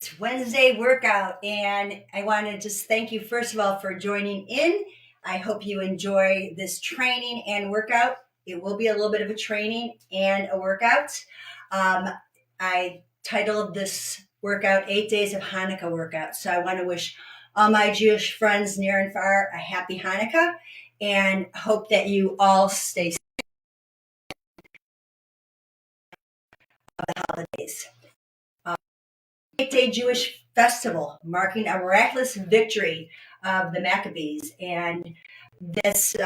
It's Wednesday workout, and I want to just thank you, first of all, for joining in. I hope you enjoy this training and workout. It will be a little bit of a training and a workout. I titled this workout 8 Days of Hanukkah Workout. So I want to wish all my Jewish friends near and far a happy Hanukkah, and hope that you all stay safe for the holidays. 8-day Jewish festival marking a miraculous victory of the Maccabees. And this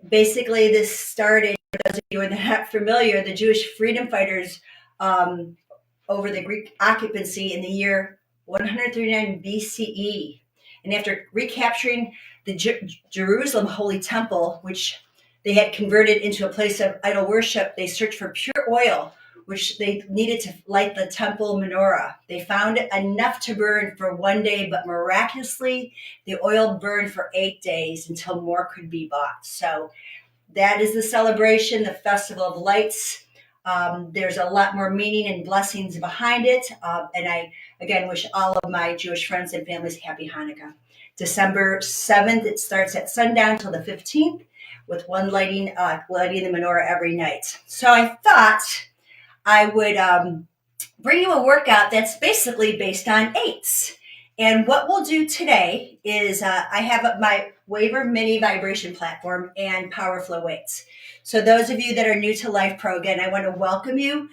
basically this started, for those of you who are not familiar, the Jewish freedom fighters over the Greek occupancy in the year 139 BCE. And after recapturing the Jerusalem Holy Temple, which they had converted into a place of idol worship, they searched for pure oil, which they needed to light the temple menorah. They found enough to burn for 1 day, but miraculously, the oil burned for 8 days until more could be bought. So that is the celebration, the Festival of Lights. There's a lot more meaning and blessings behind it. And I, again, wish all of my Jewish friends and families happy Hanukkah. December 7th, it starts at sundown till the 15th, with one lighting the menorah every night. So I thought I would bring you a workout that's basically based on eights. And what we'll do today is I have my Waver Mini Vibration Platform and Power Flow weights. So those of you that are new to Life Pro, again, I want to welcome you.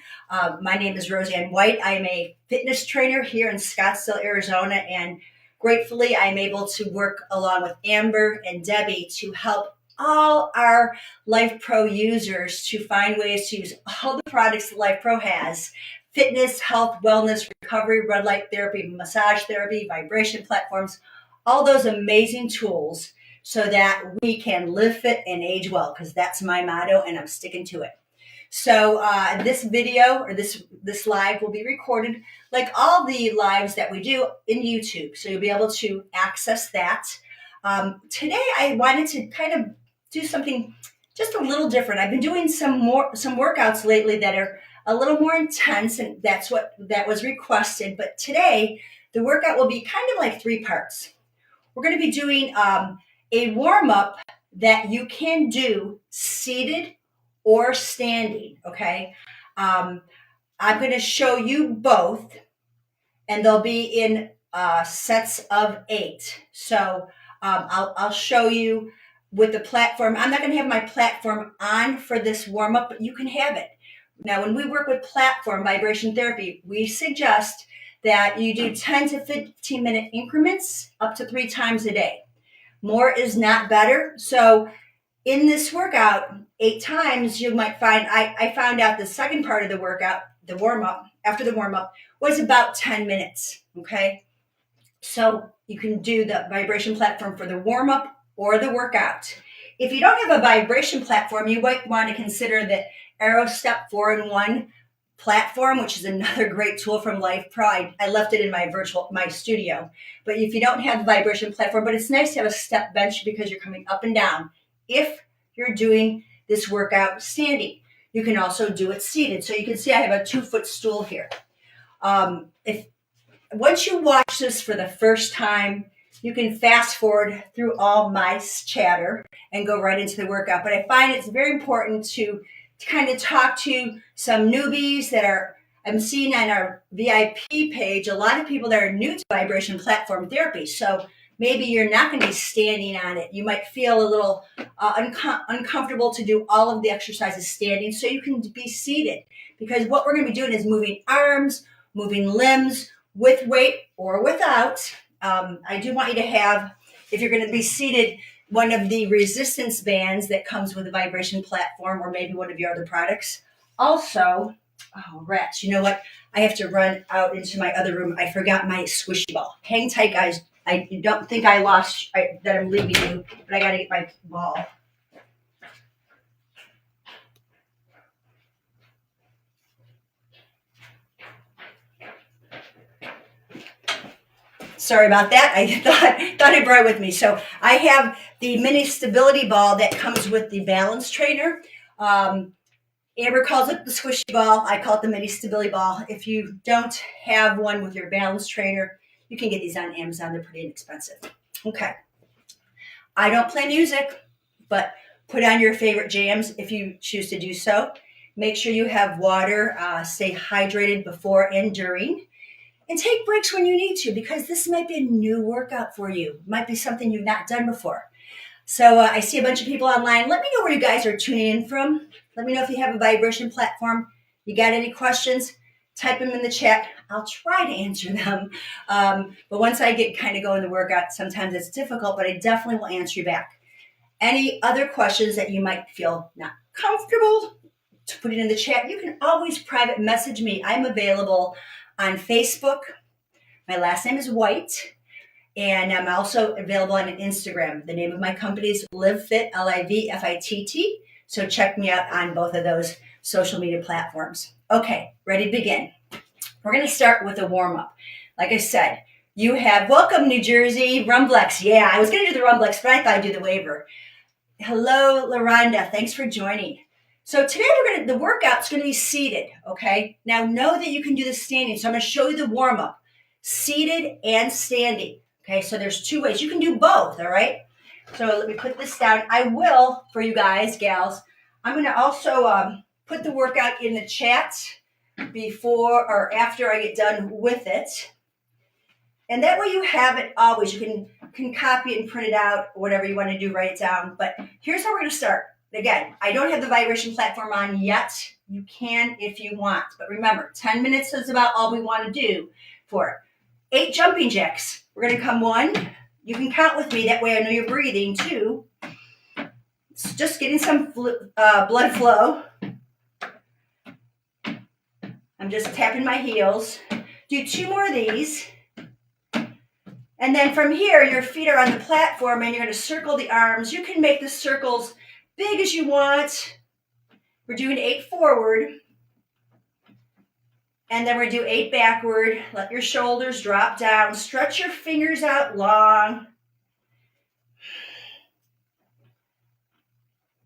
My name is Roseann White. I am a fitness trainer here in Scottsdale, Arizona, and gratefully I'm able to work along with Amber and Debbie to help all our Life Pro users to find ways to use all the products that Life Pro has: fitness, health, wellness, recovery, red light therapy, massage therapy, vibration platforms, all those amazing tools so that we can live fit and age well, because that's my motto and I'm sticking to it. So this video or this live will be recorded like all the lives that we do in YouTube. So you'll be able to access that. Today I wanted to kind of do something just a little different. I've been doing some workouts lately that are a little more intense, and that was requested. But today the workout will be kind of like 3 parts. We're going to be doing a warm-up that you can do seated or standing, okay? I'm going to show you both, and they'll be in sets of 8. So I'll show you with the platform. I'm not going to have my platform on for this warm-up, but you can have it. Now, when we work with platform vibration therapy, we suggest that you do 10 to 15 minute increments up to 3 times a day. More is not better. So in this workout, 8 times, you might find, I found out the second part of the workout, the warm-up, after the warm-up, was about 10 minutes, okay? So you can do the vibration platform for the warm-up or the workout. If you don't have a vibration platform, you might want to consider the Aero Step 4-in-1 platform, which is another great tool from Life Pro. I left it in my studio. But if you don't have the vibration platform, but it's nice to have a step bench because you're coming up and down. If you're doing this workout standing, you can also do it seated. So you can see I have a 2-foot stool here. Once you watch this for the first time, you can fast forward through all my chatter and go right into the workout. But I find it's very important to kind of talk to some newbies that I'm seeing on our VIP page, a lot of people that are new to vibration platform therapy. So maybe you're not going to be standing on it. You might feel a little uncomfortable to do all of the exercises standing, so you can be seated. Because what we're going to be doing is moving arms, moving limbs with weight or without. I do want you to have, if you're going to be seated, one of the resistance bands that comes with a vibration platform, or maybe one of your other products. Also, oh, rats, you know what? I have to run out into my other room. I forgot my squishy ball. Hang tight, guys. I don't think I lost that I'm leaving you, but I got to get my ball. Sorry about that. I thought I brought it with me. So I have the mini stability ball that comes with the balance trainer. Amber calls it the squishy ball. I call it the mini stability ball. If you don't have one with your balance trainer, you can get these on Amazon. They're pretty inexpensive. Okay. I don't play music, but put on your favorite jams if you choose to do so. Make sure you have water. Stay hydrated before and during. And take breaks when you need to, because this might be a new workout for you. It might be something you've not done before. So I see a bunch of people online. Let me know where you guys are tuning in from. Let me know if you have a vibration platform. You got any questions? Type them in the chat. I'll try to answer them. But once I get kind of going the workout, sometimes it's difficult, but I definitely will answer you back. Any other questions that you might feel not comfortable to put it in the chat, you can always private message me. I'm available on Facebook. My last name is White. And I'm also available on Instagram. The name of my company is LiveFit, LIVFITT. So check me out on both of those social media platforms. Okay, ready to begin. We're going to start with a warm-up. Like I said, you have, welcome New Jersey, Rumblex. Yeah, I was going to do the Rumblex, but I thought I'd do the waiver. Hello, LaRonda. Thanks for joining. So today the workout's going to be seated, okay? Now know that you can do the standing. So I'm going to show you the warm-up, seated and standing. Okay, so there's two ways. You can do both, all right? So let me put this down. I will, for you guys, gals, I'm going to also put the workout in the chat before or after I get done with it. And that way you have it always. You can copy it and print it out, whatever you want to do, write it down. But here's how we're going to start. Again, I don't have the vibration platform on yet. You can if you want. But remember, 10 minutes is about all we want to do for it. 8 jumping jacks. We're going to come 1. You can count with me. That way I know you're breathing. 2. It's just getting some blood flow. I'm just tapping my heels. Do 2 more of these. And then from here, your feet are on the platform and you're going to circle the arms. You can make the circles big as you want. We're doing 8 forward. And then we're going to do 8 backward. Let your shoulders drop down. Stretch your fingers out long.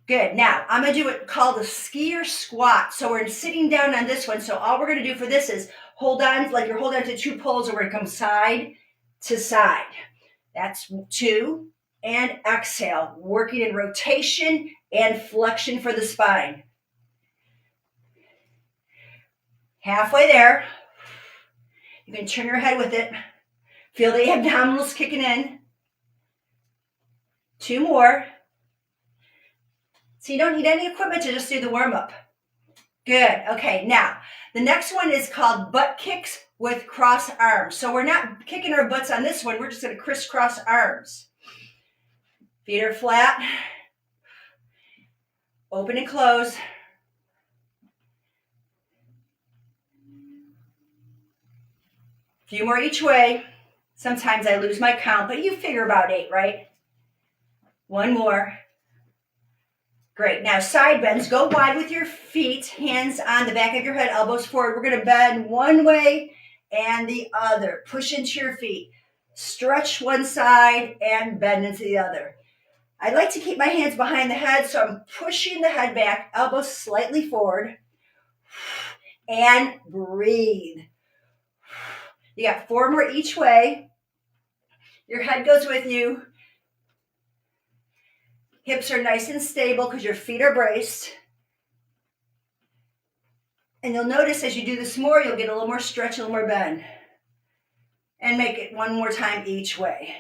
Good. Now, I'm going to do it called a skier squat. So we're sitting down on this one. So all we're going to do for this is hold on, like you're holding on to 2 poles, and we're going to come side to side. That's 2. And exhale, working in rotation and flexion for the spine. Halfway there. You can turn your head with it. Feel the abdominals kicking in. 2 more. So you don't need any equipment to just do the warm-up. Good. Okay, now the next one is called butt kicks with cross arms. So we're not kicking our butts on this one. We're just going to crisscross arms. Feet are flat. Open and close. Few more each way. Sometimes I lose my count, but you figure about 8, right? 1 more. Great. Now side bends. Go wide with your feet, hands on the back of your head, elbows forward. We're going to bend one way and the other. Push into your feet. Stretch one side and bend into the other. I like to keep my hands behind the head, so I'm pushing the head back, elbows slightly forward, and breathe. You got 4 more each way. Your head goes with you. Hips are nice and stable because your feet are braced. And you'll notice as you do this more, you'll get a little more stretch, a little more bend. And make it 1 more time each way.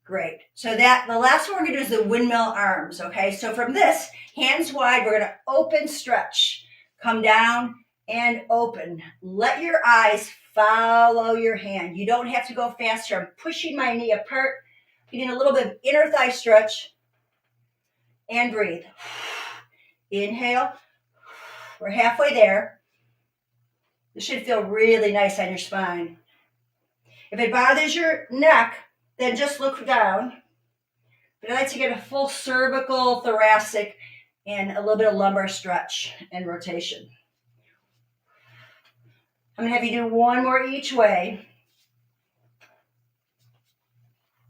Great. So the last one we're going to do is the windmill arms, okay? So from this, hands wide, we're going to open, stretch. Come down and open. Let your eyes follow your hand. You don't have to go faster. I'm pushing my knee apart, getting a little bit of inner thigh stretch. And breathe. Inhale. We're halfway there. This should feel really nice on your spine. If it bothers your neck, then just look down. But I like to get a full cervical, thoracic, and a little bit of lumbar stretch and rotation. I'm going to have you do 1 more each way.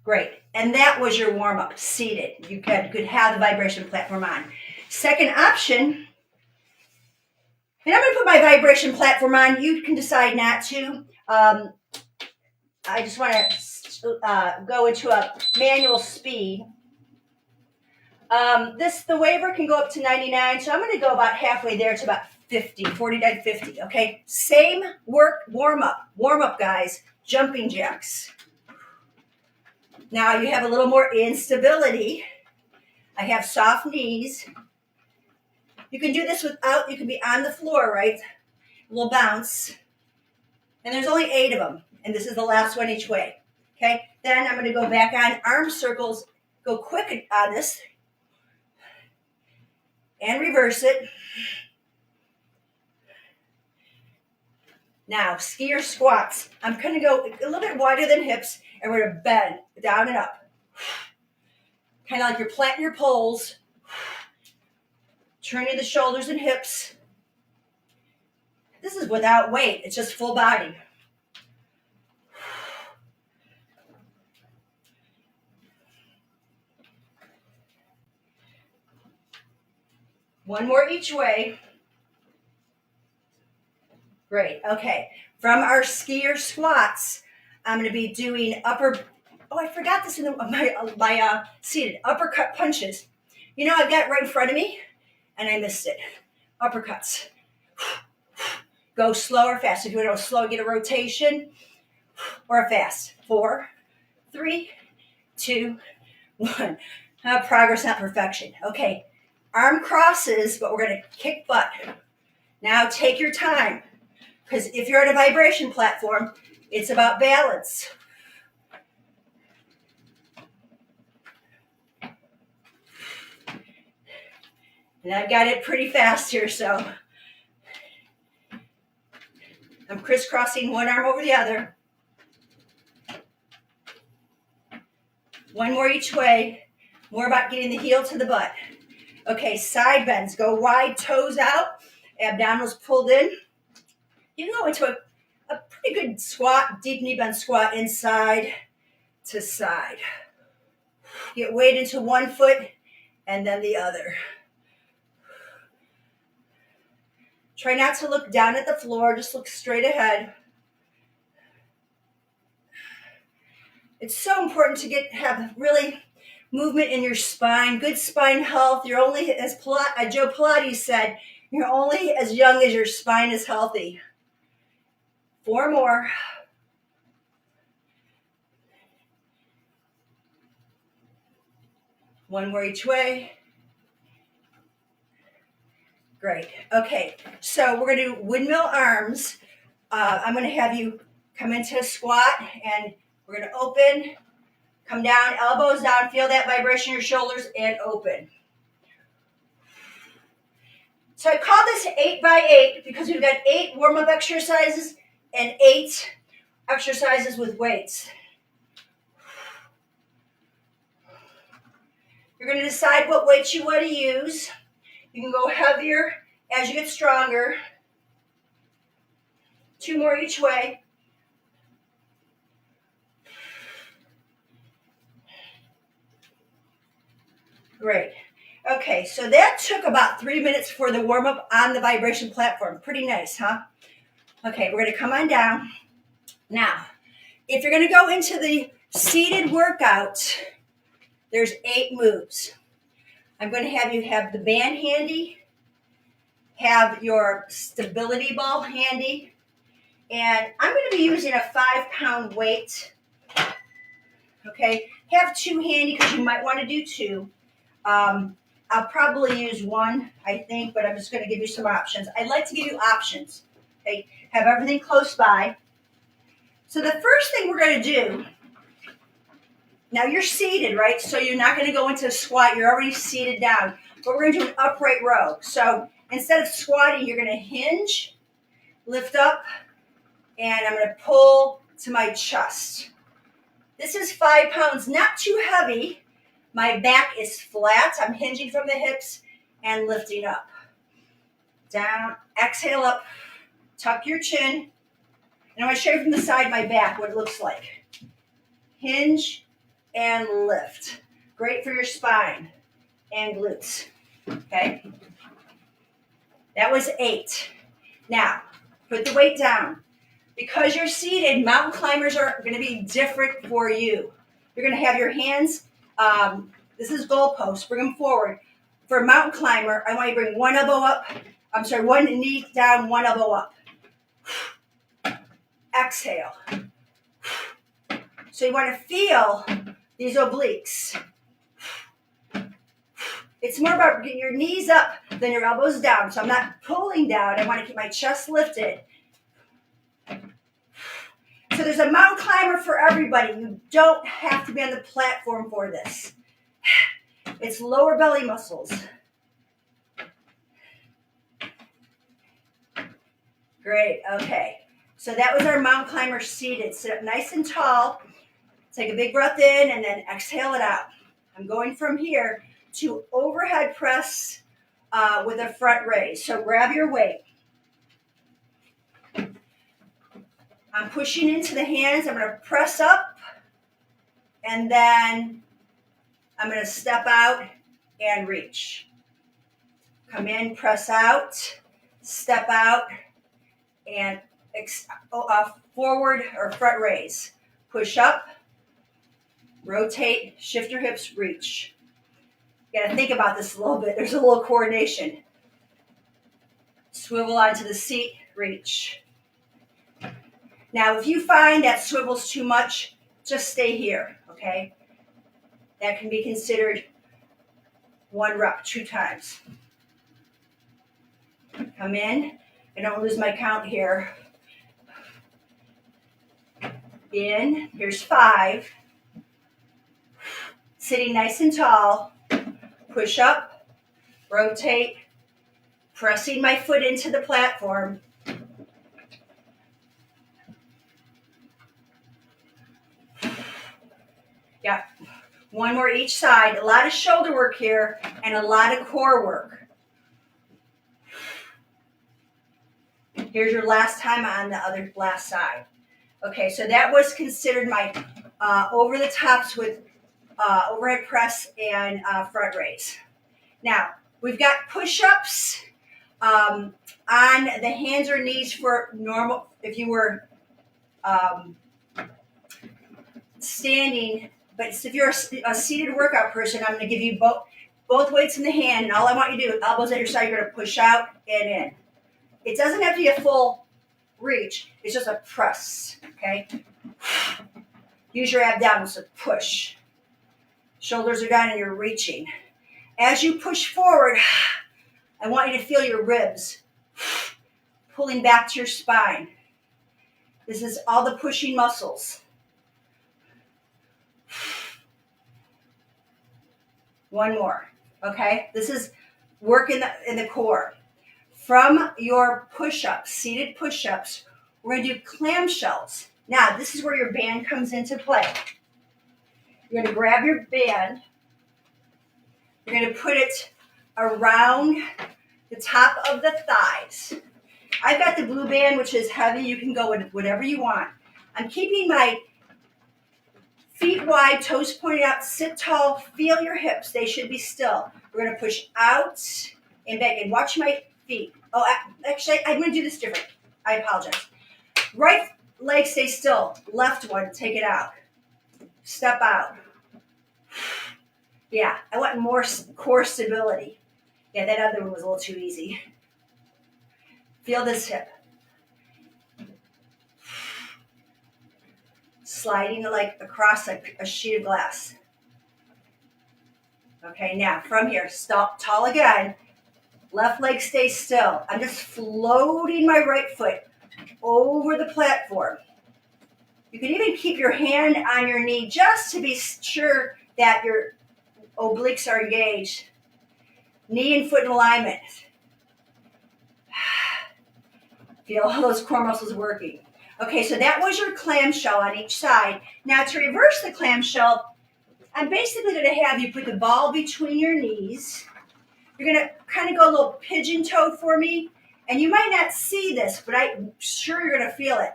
Great. And that was your warm-up, seated. You could have the vibration platform on. Second option And I'm going to put my vibration platform on. You can decide not to. I just want to go into a manual speed. The waiver can go up to 99, so I'm going to go about halfway there to about 50, 49, 50. Okay, same warm up, guys. Jumping jacks. Now you have a little more instability. I have soft knees. You can do this without, you can be on the floor, right? A little bounce. And there's only 8 of them. And this is the last one each way. Okay, then I'm going to go back on arm circles, go quick on this, and reverse it. Now, skier squats. I'm going to go a little bit wider than hips, and we're going to bend down and up. Kind of like you're planting your poles, turning the shoulders and hips. This is without weight. It's just full body. One more each way. Great. Okay. From our skier squats, I'm going to be doing I forgot this in my seated uppercut punches. You know, I've got it right in front of me, and I missed it. Uppercuts. Go slow or fast. If you want to go slow, get a rotation, or a fast. 4, 3, 2, 1. Progress, not perfection. Okay. Arm crosses, but we're going to kick butt. Now take your time, because if you're on a vibration platform, it's about balance. And I've got it pretty fast here, so I'm crisscrossing one arm over the other. One more each way. More about getting the heel to the butt. Okay, side bends. Go wide, toes out, abdominals pulled in. You can go into a pretty good squat, deep knee bend squat, inside to side. Get weight into one foot and then the other. Try not to look down at the floor, just look straight ahead. It's so important to have really movement in your spine, good spine health. You're only, as Joe Pilates said, you're only as young as your spine is healthy. 4 more. One more each way. Great. Okay, so we're going to do windmill arms. I'm going to have you come into a squat, and we're going to open, come down, elbows down, feel that vibration in your shoulders, and open. So I call this 8 by 8 because we've got 8 warm-up exercises and 8 exercises with weights. You're going to decide what weights you want to use. You can go heavier as you get stronger. 2 more each way. Great. Okay, so that took about 3 minutes for the warm-up on the vibration platform. Pretty nice, huh? Okay, we're going to come on down. Now, if you're going to go into the seated workout, there's 8 moves. I'm going to have you have the band handy, have your stability ball handy, and I'm going to be using a 5-pound weight. Okay, have 2 handy because you might want to do 2. I'll probably use 1, I think, but I'm just going to give you some options. I like to give you options. Okay, have everything close by. So the first thing we're going to do, now you're seated, right? So you're not going to go into a squat. You're already seated down. But we're going to do an upright row. So instead of squatting, you're going to hinge, lift up, and I'm going to pull to my chest. This is 5 pounds, not too heavy. My back is flat. I'm hinging from the hips and lifting up. Down, exhale up, tuck your chin. And I'm going to show you from the side my back what it looks like. Hinge and lift. Great for your spine and glutes. Okay? That was 8. Now, put the weight down. Because you're seated, mountain climbers are going to be different for you. You're going to have your hands, this is goalposts, bring them forward. For a mountain climber, I want you to bring one elbow up. One knee down, one elbow up. Exhale. So you want to feel these obliques. It's more about getting your knees up than your elbows down. So I'm not pulling down. I want to keep my chest lifted. So there's a mountain climber for everybody. You don't have to be on the platform for this. It's lower belly muscles. Great, okay. So that was our mountain climber seated. Sit up nice and tall. Take a big breath in and then exhale it out. I'm going from here to overhead press with a front raise. So grab your weight. I'm pushing into the hands. I'm going to press up and then I'm going to step out and reach. Come in, press out, step out, and forward or front raise. Push up, rotate, shift your hips, reach. You got to think about this a little bit. There's a little coordination. Swivel onto the seat, reach. Now, if you find that swivel's too much, just stay here, okay? That can be considered 1 rep, 2 times. Come in. I don't lose my count here. In. Here's 5. Sitting nice and tall. Push up. Rotate. Pressing my foot into the platform. Yeah. 1 more each side. A lot of shoulder work here and a lot of core work. Here's your last time on the last side. Okay, so that was considered my over the tops with overhead press and front raise. Now, we've got push-ups on the hands or knees for normal, if you were standing, but if you're a seated workout person, I'm going to give you both weights in the hand, and all I want you to do, elbows at your side, you're going to push out and in. It doesn't have to be a full reach. It's just a press, okay? Use your abdominals to push. Shoulders are down and you're reaching. As you push forward, I want you to feel your ribs pulling back to your spine. This is all the pushing muscles. 1 more, okay? This is work in the core. From your push-ups, seated push-ups, we're going to do clamshells. Now, this is where your band comes into play. You're going to grab your band. You're going to put it around the top of the thighs. I've got the blue band, which is heavy. You can go with whatever you want. I'm keeping my feet wide, toes pointed out, sit tall, feel your hips. They should be still. We're going to push out and back and watch my feet. Oh, actually, I'm going to do this different. I apologize. Right leg stay still. Left one, take it out. Step out. Yeah, I want more core stability. Yeah, that other one was a little too easy. Feel this hip. Sliding like across a sheet of glass. Okay, now from here, stop tall again. Left leg stays still. I'm just floating my right foot over the platform. You can even keep your hand on your knee just to be sure that your obliques are engaged. Knee and foot in alignment. Feel all those core muscles working. Okay, so that was your clamshell on each side. Now to reverse the clamshell, I'm basically going to have you put the ball between your knees. You're going to kind of go a little pigeon-toed for me. And you might not see this, but I'm sure you're going to feel it.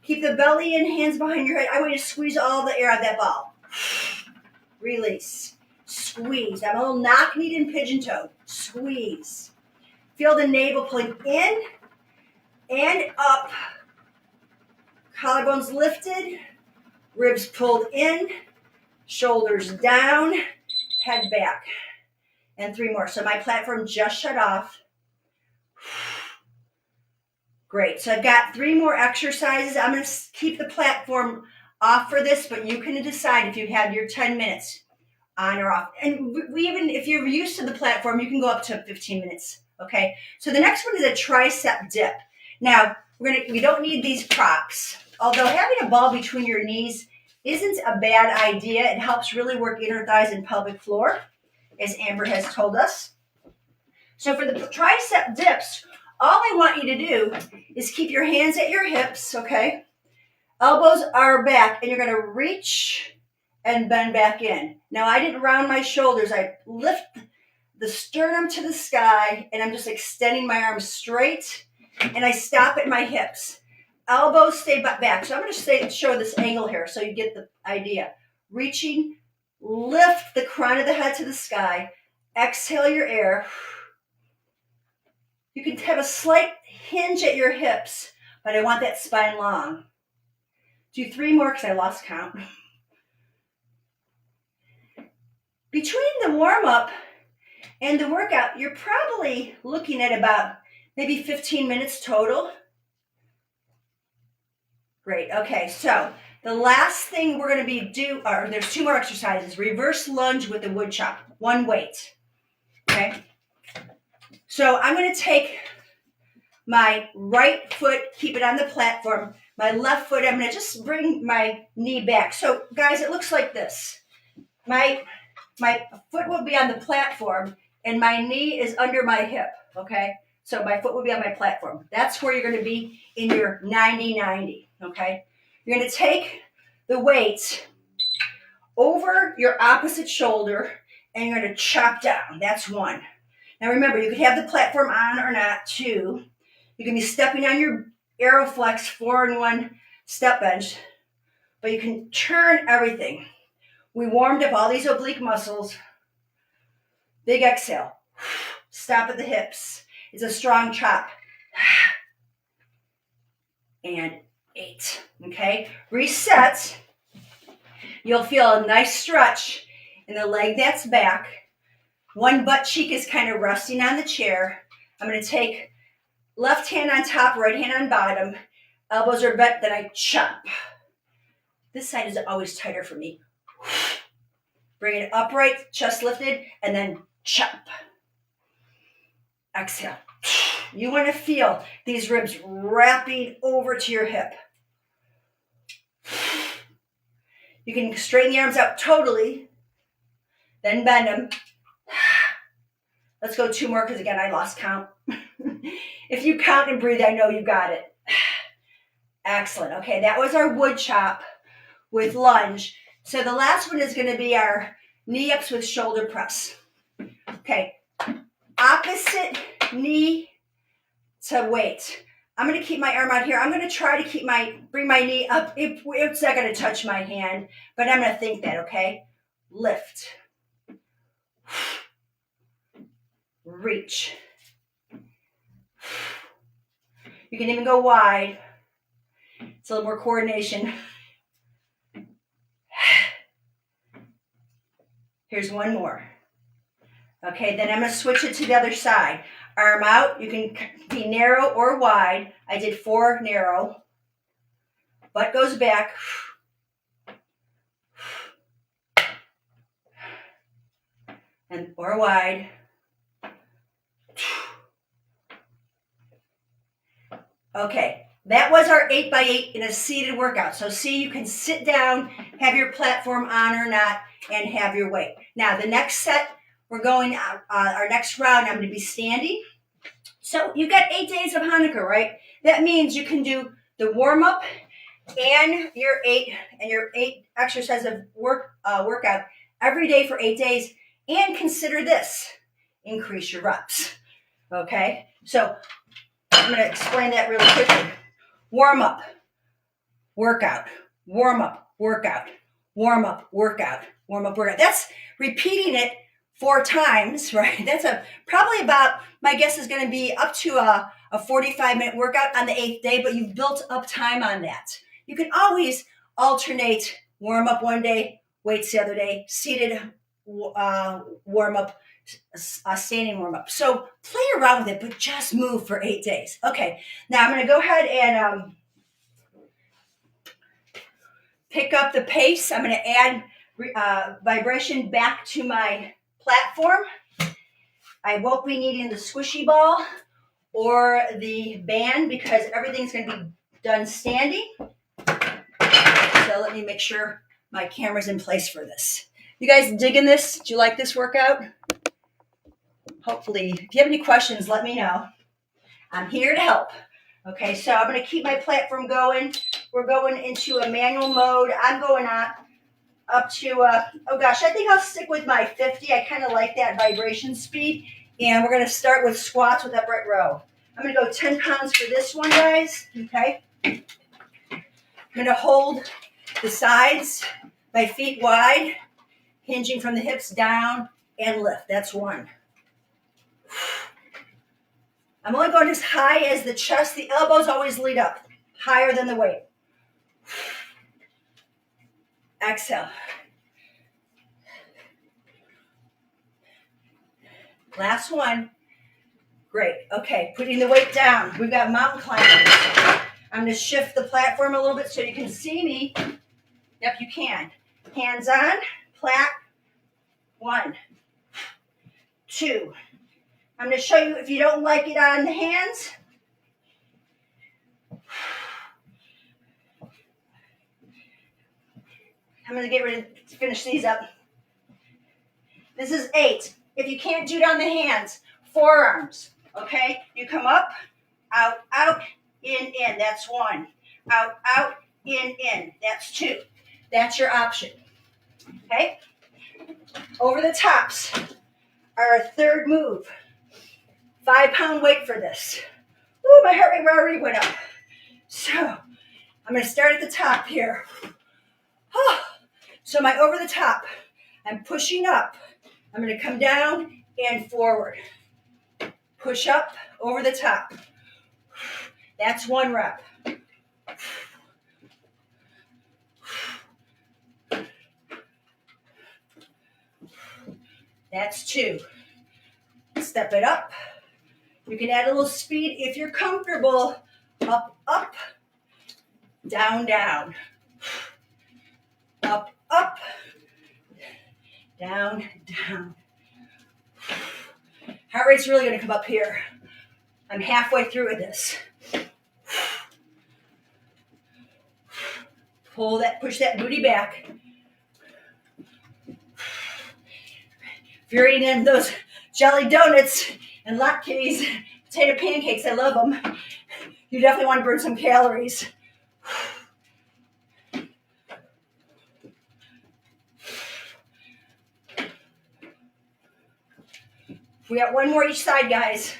Keep the belly in, hands behind your head. I want you to squeeze all the air out of that ball. Release. Squeeze. I'm a little knock-kneed and pigeon-toed. Squeeze. Feel the navel pulling in and up. Collarbones lifted, ribs pulled in, shoulders down, head back. And 3 more. So my platform just shut off. Great. So I've got 3 more exercises. I'm going to keep the platform off for this, but you can decide if you have your 10 minutes on or off. And we even, if you're used to the platform, you can go up to 15 minutes. Okay. So the next one is a tricep dip. Now, we don't need these props, although having a ball between your knees isn't a bad idea. It helps really work inner thighs and pelvic floor, as Amber has told us. So for the tricep dips, all I want you to do is keep your hands at your hips, okay? Elbows are back, and you're going to reach and bend back in. Now, I didn't round my shoulders. I lift the sternum to the sky, and I'm just extending my arms straight, and I stop at my hips. Elbows stay back. So I'm going to show this angle here so you get the idea. Reaching, lift the crown of the head to the sky. Exhale your air. You can have a slight hinge at your hips, but I want that spine long. Do 3 more because I lost count. Between the warm-up and the workout, you're probably looking at about maybe 15 minutes total. Great. Okay, so the last thing we're going to be there's 2 more exercises. Reverse lunge with the wood chop, 1 weight. Okay. So I'm going to take my right foot, keep it on the platform. My left foot, I'm going to just bring my knee back. So guys, it looks like this. My foot will be on the platform and my knee is under my hip, okay? So my foot will be on my platform. That's where you're going to be in your 90-90, okay? You're going to take the weight over your opposite shoulder and you're going to chop down. That's 1. Now remember, you can have the platform on or not. 2. You can be stepping on your Aeroflex 4-in-1 step bench, but you can turn everything. We warmed up all these oblique muscles. Big exhale. Stop at the hips. It's a strong chop. And 8. Okay? Reset. You'll feel a nice stretch in the leg that's back. 1 butt cheek is kind of resting on the chair. I'm going to take left hand on top, right hand on bottom. Elbows are bent, then I chop. This side is always tighter for me. Bring it upright, chest lifted, and then chop. Exhale. You want to feel these ribs wrapping over to your hip. You can straighten the arms out totally, then bend them. Let's go 2 more because, again, I lost count. If you count and breathe, I know you got it. Excellent. Okay, that was our wood chop with lunge. So the last one is going to be our knee ups with shoulder press. Okay, opposite knee to weight. I'm going to keep my arm out here. I'm going to try to bring my knee up. It's not going to touch my hand, but I'm going to think that, okay? Lift. Reach. You can even go wide. It's a little more coordination. Here's 1 more. Okay, then I'm going to switch it to the other side. Arm out. You can be narrow or wide. I did 4 narrow. Butt goes back. And or wide. Okay, that was our 8x8 in a seated workout. So see, you can sit down, have your platform on or not, and have your weight. Now, the next set, we're going, our next round, I'm going to be standing. So you've got 8 days of Hanukkah, right? That means you can do the warm-up and your 8 exercise of workout every day for 8 days. And consider this, increase your reps. Okay, so I'm going to explain that really quickly. Warm up, workout, warm up, workout, warm up, workout, warm up, workout. That's repeating it 4 times, right? That's probably about, my guess is going to be up to a 45-minute workout on the 8th day, but you've built up time on that. You can always alternate warm up one day, weights the other day, seated warm up, standing warm up. So play around with it, but just move for 8 days. Okay, now I'm going to go ahead and pick up the pace. I'm going to add vibration back to my platform. I won't be needing the squishy ball or the band because everything's going to be done standing. So let me make sure my camera's in place for this. You guys digging this? Do you like this workout? Hopefully. If you have any questions, let me know. I'm here to help. Okay, so I'm going to keep my platform going. We're going into a manual mode. I'm going on up to, oh gosh, I think I'll stick with my 50. I kind of like that vibration speed. And we're going to start with squats with upright row. I'm going to go 10 pounds for this one, guys. Okay. I'm going to hold the sides, my feet wide, hinging from the hips down and lift. That's one. I'm only going as high as the chest. The elbows always lead up, higher than the weight. Exhale. Last one. Great. Okay, putting the weight down. We've got mountain climbers. I'm going to shift the platform a little bit so you can see me. Yep, you can. Hands on, plat. 1, 2. I'm going to show you if you don't like it on the hands. I'm going to get ready to finish these up. This is 8. If you can't do it on the hands, forearms. Okay? You come up, out, out, in. That's 1. Out, out, in. That's 2. That's your option. Okay? Over the tops, our third move. 5-pound weight for this. Ooh, my heart rate already went up. So I'm going to start at the top here. So my over the top, I'm pushing up. I'm going to come down and forward. Push up, over the top. That's 1 rep. That's 2. Step it up. You can add a little speed if you're comfortable. Up, up, down, down. Up, up, down, down. Heart rate's really going to come up here. I'm halfway through with this. Pull that, push that booty back. If you're eating those jelly donuts and latkes, potato pancakes, I love them. You definitely want to burn some calories. We got 1 more each side, guys.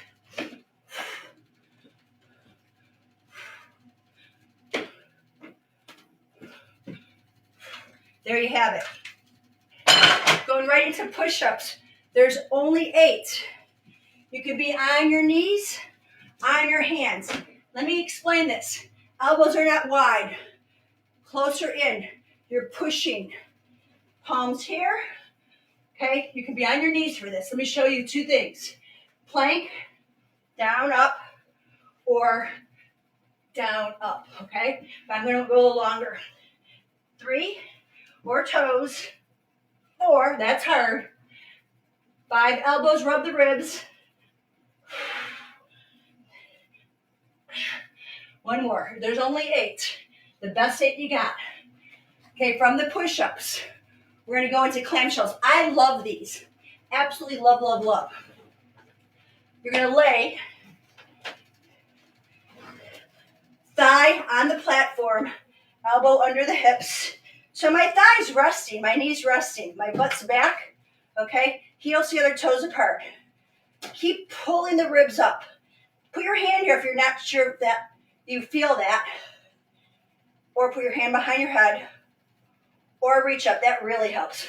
There you have it. Going right into push-ups. There's only 8. You could be on your knees, on your hands. Let me explain this. Elbows are not wide. Closer in. You're pushing. Palms here. Okay, you can be on your knees for this. Let me show you 2 things. Plank, down, up, or down, up, okay? But I'm going to go a little longer. 3, or toes. 4, that's hard. 5, elbows, rub the ribs. 1 more. There's only 8. The best 8 you got. Okay, from the push-ups, we're going to go into clamshells. I love these. Absolutely love, love, love. You're going to lay thigh on the platform, elbow under the hips. So my thigh's resting, my knee's resting, my butt's back, okay? Heels the other toes apart. Keep pulling the ribs up. Put your hand here if you're not sure that you feel that. Or put your hand behind your head. Or reach up, that really helps.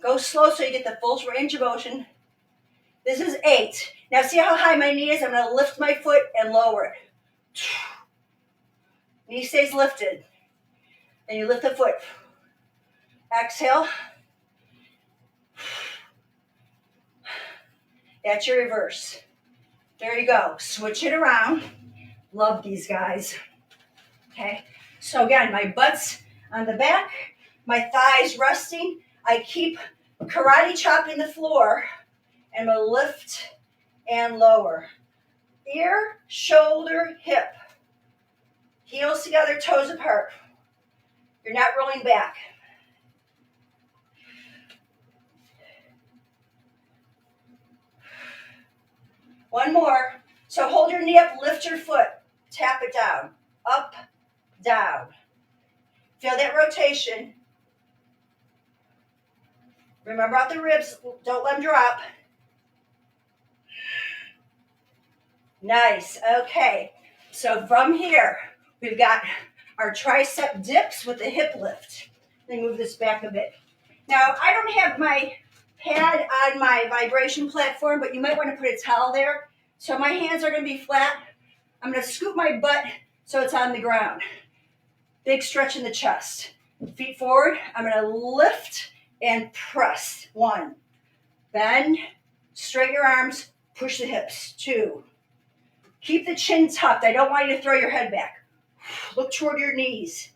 Go slow so you get the full range of motion. This is 8. Now see how high my knee is? I'm going to lift my foot and lower it. Knee stays lifted. Then you lift the foot. Exhale. That's your reverse. There you go. Switch it around. Love these guys. Okay. So again, my butt's on the back, my thighs resting. I keep karate chopping the floor, and I'm going to lift and lower. Ear, shoulder, hip. Heels together, toes apart. You're not rolling back. One more. So hold your knee up, lift your foot, tap it down, up, down. Feel that rotation. Remember out the ribs, don't let them drop. Nice, okay. So from here, we've got our tricep dips with the hip lift. Let me move this back a bit. Now, I don't have my pad on my vibration platform, but you might want to put a towel there. So my hands are going to be flat. I'm going to scoop my butt so it's on the ground. Big stretch in the chest. Feet forward. I'm going to lift and press. 1. Bend. Straighten your arms. Push the hips. 2. Keep the chin tucked. I don't want you to throw your head back. Look toward your knees.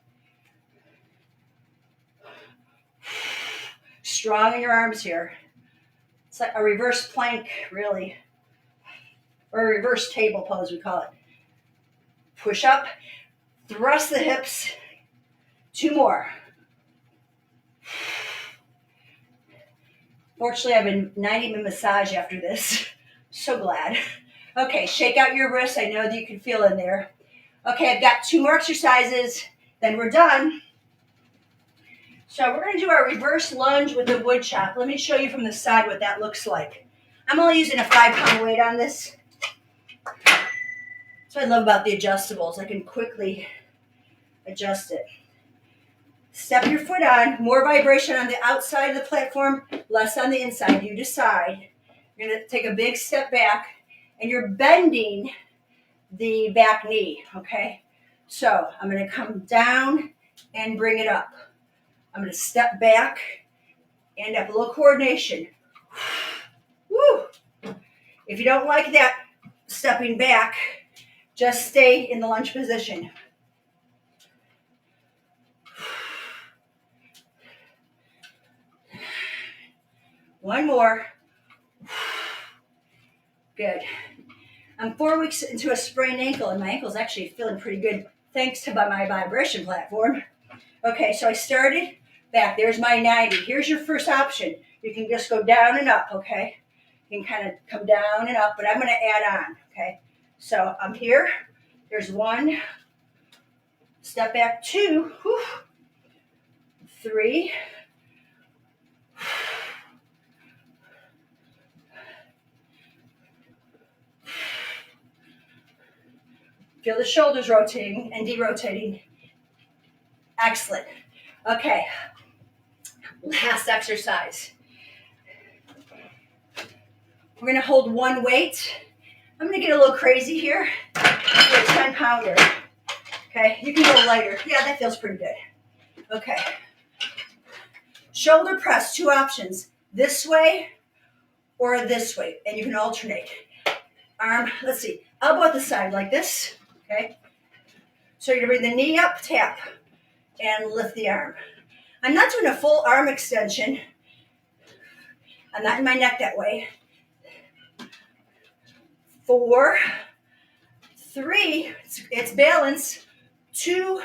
Strong in your arms here. It's like a reverse plank, really. Or a reverse table pose, we call it. Push up. Thrust the hips. 2 more. Fortunately, I have a 90-minute massage after this. So glad. Okay, shake out your wrists. I know that you can feel in there. Okay, I've got 2 more exercises. Then we're done. So we're going to do our reverse lunge with the wood chop. Let me show you from the side what that looks like. I'm only using a 5-pound weight on this. That's what I love about the adjustables. I can quickly adjust it. Step your foot on. More vibration on the outside of the platform, less on the inside. You decide. You're going to take a big step back, and you're bending the back knee, okay? So I'm going to come down and bring it up. I'm going to step back and up. A little coordination. Woo! If you don't like that stepping back, just stay in the lunge position. One more. Good. I'm 4 weeks into a sprained ankle, and my ankle's actually feeling pretty good thanks to my vibration platform. Okay, so I started back. There's my 90. Here's your first option. You can just go down and up, okay? You can kind of come down and up, but I'm going to add on, okay? So I'm here. There's 1. Step back 2. 3. 4. Feel the shoulders rotating and derotating. Excellent. Okay. Last exercise. We're going to hold 1 weight. I'm going to get a little crazy here. Do a 10-pounder. Okay, you can go lighter. Yeah, that feels pretty good. Okay. Shoulder press, 2 options. This way or this way. And you can alternate. Arm, let's see, elbow at the side like this. Okay. So you're going to bring the knee up, tap, and lift the arm. I'm not doing a full arm extension. I'm not in my neck that way. 4, 3, it's balance. 2.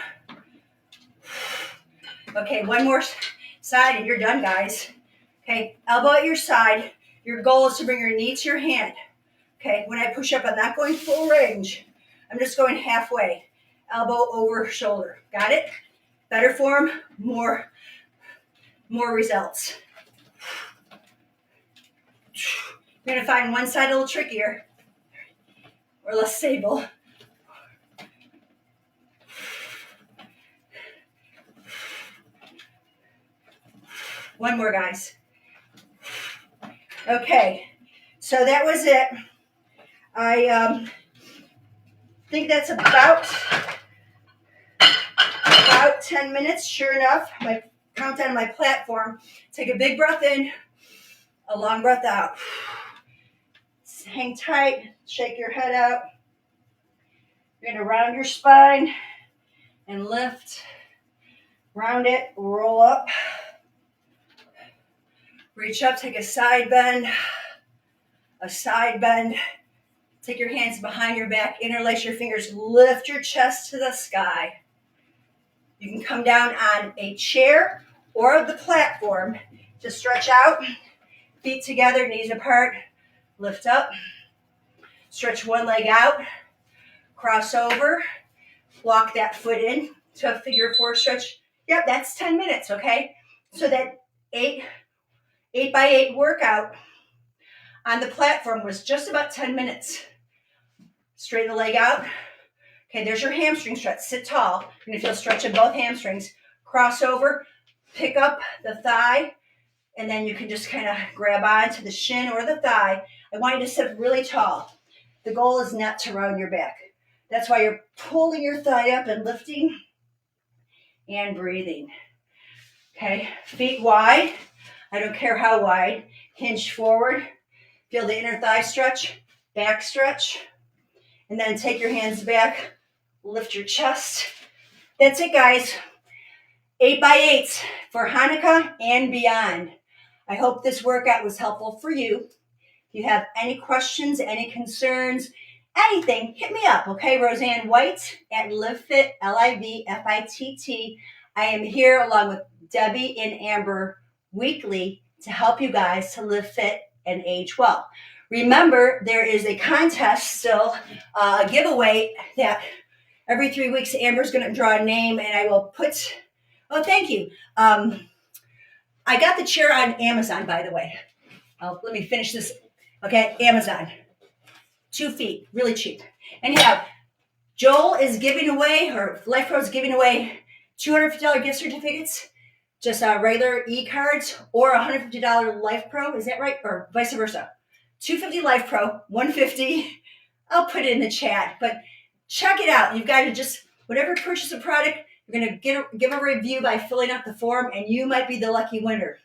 Okay, 1 more side and you're done, guys. Okay, elbow at your side. Your goal is to bring your knee to your hand. Okay, when I push up, I'm not going full range. I'm just going halfway. Elbow over shoulder. Got it? Better form, more results. You're going to find one side a little trickier or less stable. One more, guys. Okay, so that was it. I think that's about 10 minutes. Sure enough, my countdown on my platform. Take a big breath in, a long breath out. Hang tight, shake your head out. You're going to round your spine and lift. Round it, roll up. Reach up, take a side bend. A side bend. Take your hands behind your back, interlace your fingers, lift your chest to the sky. You can come down on a chair or the platform to stretch out. Feet together, knees apart. Lift up. Stretch one leg out. Cross over. Walk that foot in to a figure four stretch. Yep, that's 10 minutes, okay? So that 8x8 workout on the platform was just about 10 minutes. Straighten the leg out. Okay, there's your hamstring stretch. Sit tall. You're going to feel stretch in both hamstrings. Cross over, pick up the thigh, and then you can just kind of grab onto the shin or the thigh. I want you to sit really tall. The goal is not to round your back. That's why you're pulling your thigh up and lifting and breathing. Okay, feet wide. I don't care how wide. Hinge forward. Feel the inner thigh stretch, back stretch. And then take your hands back. Lift your chest. That's it, guys. 8x8s for Hanukkah and beyond. I hope this workout was helpful for you. If you have any questions, any concerns, anything, hit me up, okay? Roseann White at LiveFit, LiveFitt. I am here along with Debbie and Amber weekly to help you guys to live fit and age well. Remember, there is a contest still, a giveaway that every 3 weeks Amber's going to draw a name, and I will put. Oh, thank you. I got the chair on Amazon, by the way. Let me finish this. Okay, Amazon. 2 feet, really cheap. Anyhow, Joel is giving away, or Life Pro is giving away $250 gift certificates, just regular e-cards, or $150 Life Pro. Is that right? Or vice versa. $250 Life Pro, $150. I'll put it in the chat, but check it out. You've got to just, whatever purchase a product, you're going to give a review by filling out the form, and you might be the lucky winner.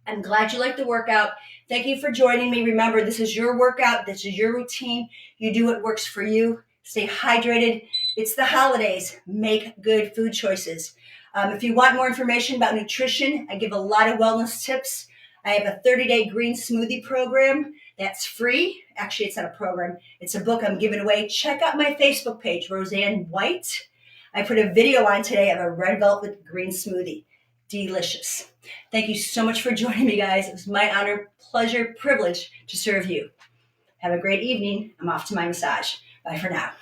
I'm glad you liked the workout. Thank you for joining me. Remember, this is your workout. This is your routine. You do what works for you. Stay hydrated. It's the holidays. Make good food choices. If you want more information about nutrition, I give a lot of wellness tips. I have a 30-day green smoothie program that's free. Actually, it's not a program. It's a book I'm giving away. Check out my Facebook page, Roseann White. I put a video on today of a red velvet green smoothie. Delicious. Thank you so much for joining me, guys. It was my honor, pleasure, privilege to serve you. Have a great evening. I'm off to my massage. Bye for now.